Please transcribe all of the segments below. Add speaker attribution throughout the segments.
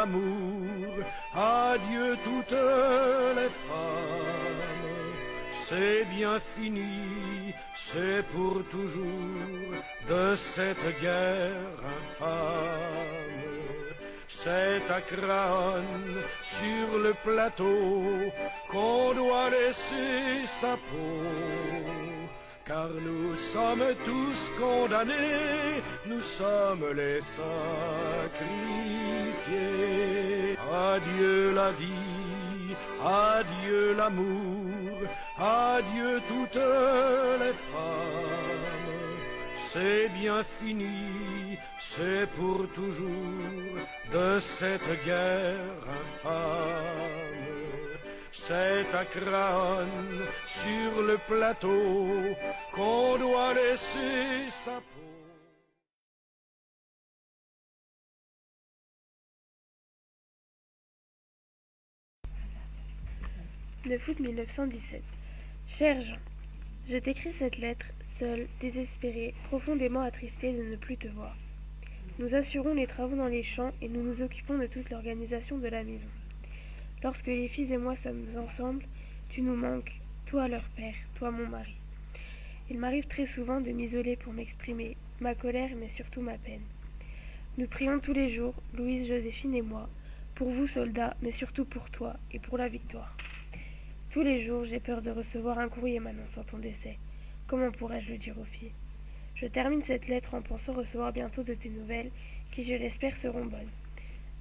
Speaker 1: d'amour, adieu toutes les femmes. C'est bien fini, c'est pour toujours de cette guerre infâme. C'est à Craonne, sur le plateau, qu'on doit laisser sa peau. Car nous sommes tous condamnés, nous sommes les sacrifiés. Adieu la vie, adieu l'amour, adieu toutes les femmes. C'est bien fini, c'est pour toujours de cette guerre infâme. C'est à Craonne, sur le plateau, qu'on doit laisser sa peau.
Speaker 2: Le août 1917. Cher Jean, je t'écris cette lettre, seul, désespéré, profondément attristé de ne plus te voir. Nous assurons les travaux dans les champs et nous nous occupons de toute l'organisation de la maison. Lorsque les filles et moi sommes ensemble, tu nous manques, toi leur père, toi mon mari. Il m'arrive très souvent de m'isoler pour m'exprimer, ma colère mais surtout ma peine. Nous prions tous les jours, Louise, Joséphine et moi, pour vous soldats, mais surtout pour toi et pour la victoire. Tous les jours, j'ai peur de recevoir un courrier m'annonçant ton décès. Comment pourrais-je le dire aux filles? Je termine cette lettre en pensant recevoir bientôt de tes nouvelles, qui je l'espère seront bonnes.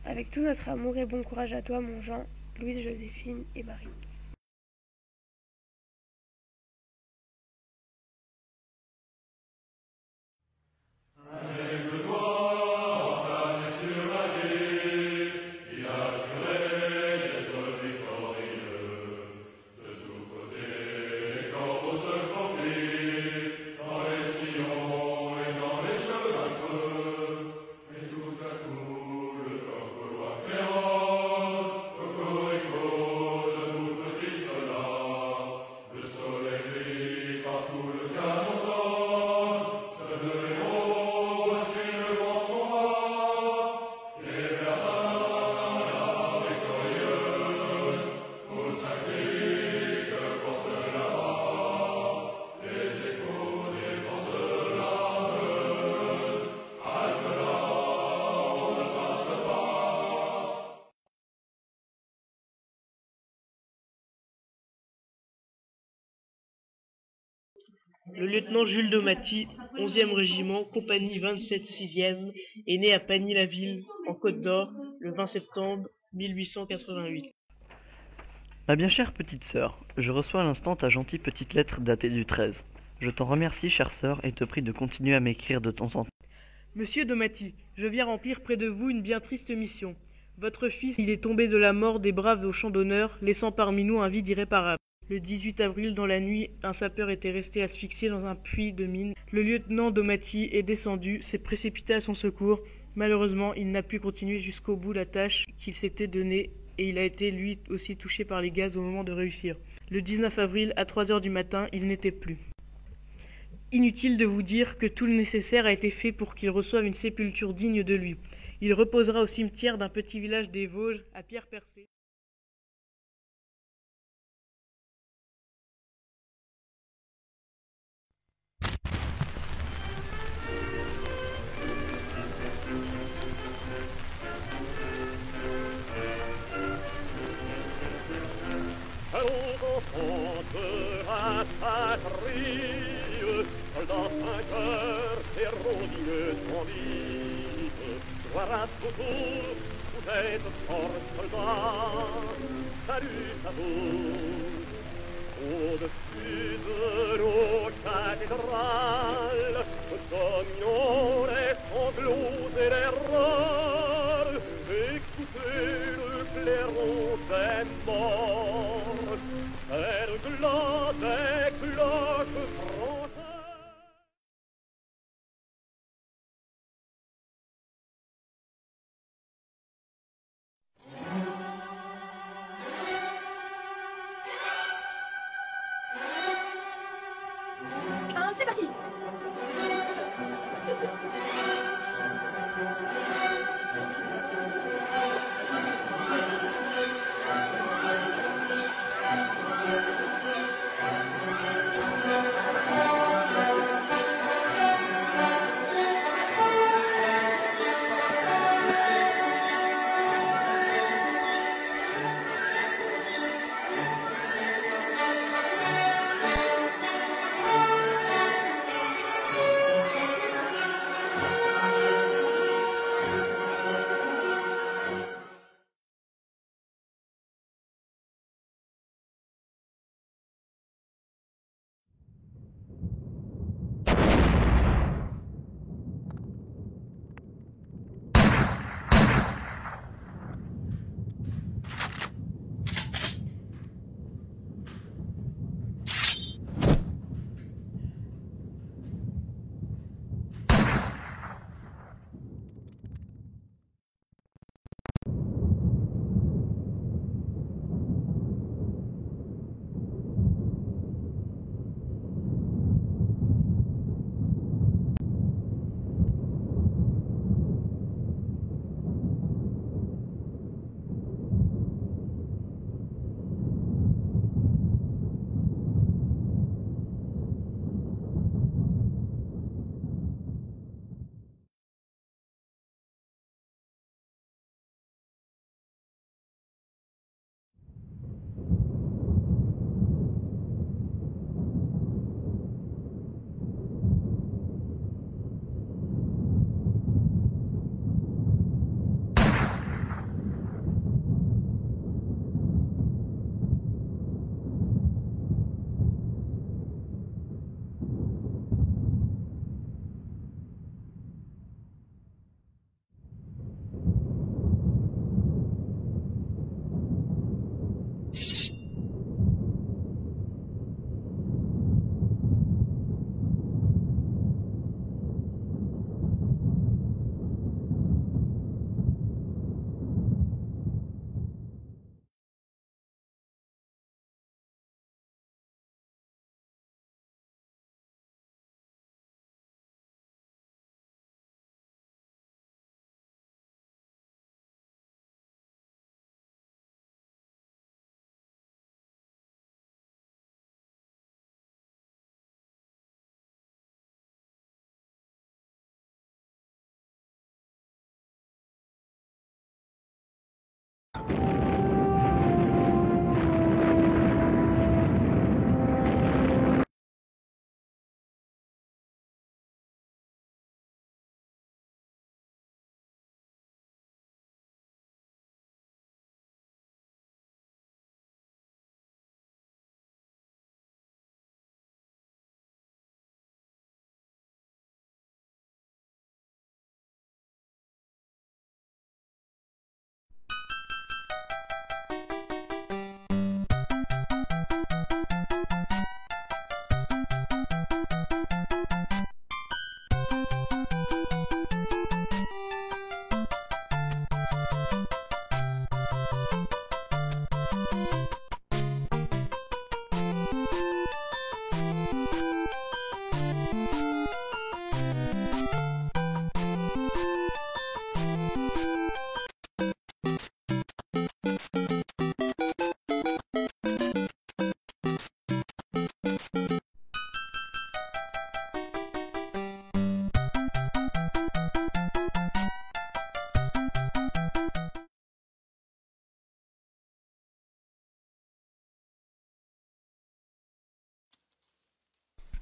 Speaker 2: Avec tout notre amour et bon courage à toi, mon Jean, Louise, Joséphine et Marie.
Speaker 3: Le lieutenant Jules Domaty, 11e régiment, compagnie 27 6e, est né à Pagny-la-Ville, en Côte d'Or, le 20 septembre 1888.
Speaker 4: Ma bien chère petite sœur, je reçois à l'instant ta gentille petite lettre datée du 13. Je t'en remercie, chère sœur, et te prie de continuer à m'écrire de temps en temps.
Speaker 3: Monsieur Domaty, je viens remplir près de vous une bien triste mission. Votre fils, il est tombé de la mort des braves au champ d'honneur, laissant parmi nous un vide irréparable. Le 18 avril, dans la nuit, un sapeur était resté asphyxié dans un puits de mine. Le lieutenant Domaty est descendu, s'est précipité à son secours. Malheureusement, il n'a pu continuer jusqu'au bout la tâche qu'il s'était donnée et il a été lui aussi touché par les gaz au moment de réussir. Le 19 avril, à 3 heures du matin, il n'était plus. Inutile de vous dire que tout le nécessaire a été fait pour qu'il reçoive une sépulture digne de lui. Il reposera au cimetière d'un petit village des Vosges, à Pierre-Percé.
Speaker 5: La patrie, dans un cœur, héroïne son vide, gloire à toujours, vous êtes forts soldats, salut à tous. Au-dessus de nos cathédrales, dominons les sanglots et les râles, écoutez le clairon des morts, c'est le glas des cloches françaises.
Speaker 6: C'est parti.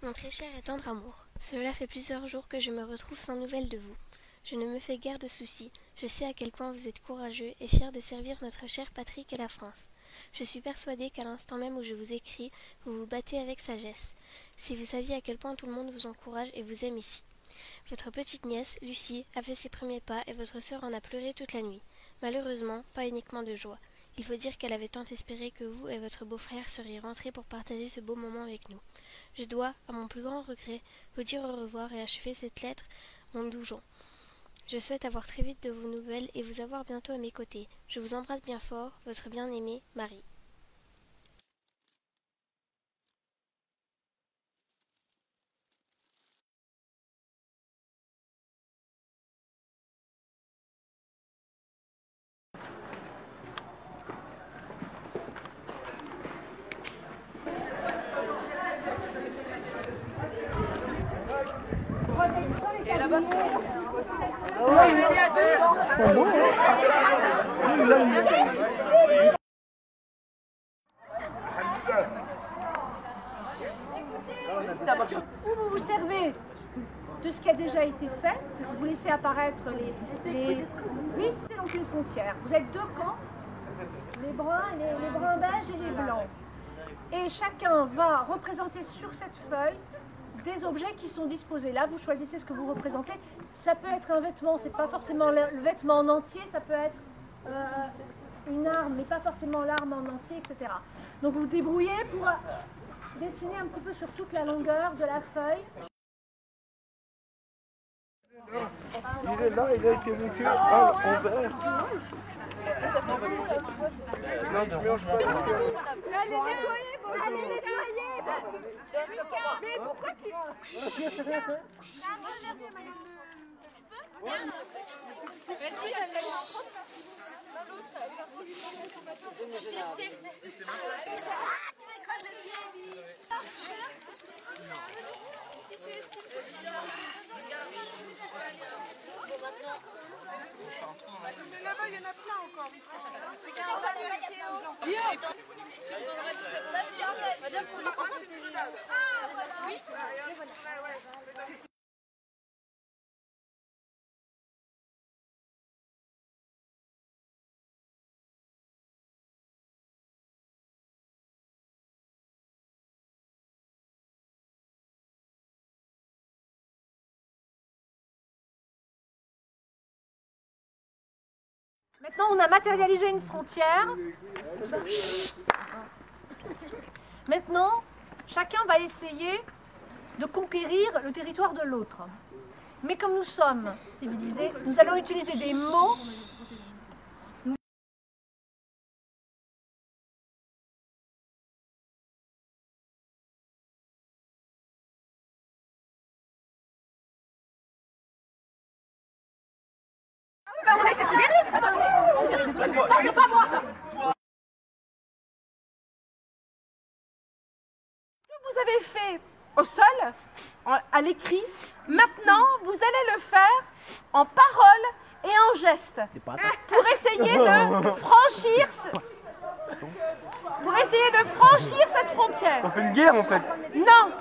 Speaker 7: Mon très cher et tendre amour, cela fait plusieurs jours que je me retrouve sans nouvelles de vous. Je ne me fais guère de soucis, je sais à quel point vous êtes courageux et fier de servir notre cher patrie qu'est la France. Je suis persuadée qu'à l'instant même où je vous écris, vous vous battez avec sagesse. Si vous saviez à quel point tout le monde vous encourage et vous aime ici. Votre petite nièce, Lucie, a fait ses premiers pas et votre sœur en a pleuré toute la nuit. Malheureusement, pas uniquement de joie. Il faut dire qu'elle avait tant espéré que vous et votre beau-frère seriez rentrés pour partager ce beau moment avec nous. Je dois, à mon plus grand regret, vous dire au revoir et achever cette lettre, mon doux Jean. Je souhaite avoir très vite de vos nouvelles et vous avoir bientôt à mes côtés. Je vous embrasse bien fort, votre bien-aimée Marie.
Speaker 8: Ou vous vous servez de ce qui a déjà été fait, vous laissez apparaître les... Oui, c'est donc une frontière. Vous êtes deux camps, les bruns, les bruns beiges et les blancs. Et chacun va représenter sur cette feuille des objets qui sont disposés là. Vous choisissez ce que vous représentez. Ça peut être un vêtement, c'est pas forcément le vêtement en entier, ça peut être une arme, mais pas forcément l'arme en entier, etc. Donc vous vous débrouillez pour dessiner un petit peu sur toute la longueur de la feuille.
Speaker 1: Il est là, il a été vécu en vert. Non, tu mélanges pas.
Speaker 8: Allez nettoyer, allez nettoyer. Mais pourquoi tu...
Speaker 9: Mais là-bas, il y en a plein encore. Madame, faut lui prendre tes lunettes. Oui.
Speaker 8: Maintenant, on a matérialisé une frontière. Maintenant, chacun va essayer de conquérir le territoire de l'autre. Mais comme nous sommes civilisés, nous allons utiliser des mots. C'est pas moi. Ce que vous avez fait au sol, à l'écrit, maintenant vous allez le faire en parole et en geste pour essayer de franchir cette frontière.
Speaker 1: On fait une guerre en fait.
Speaker 8: Non.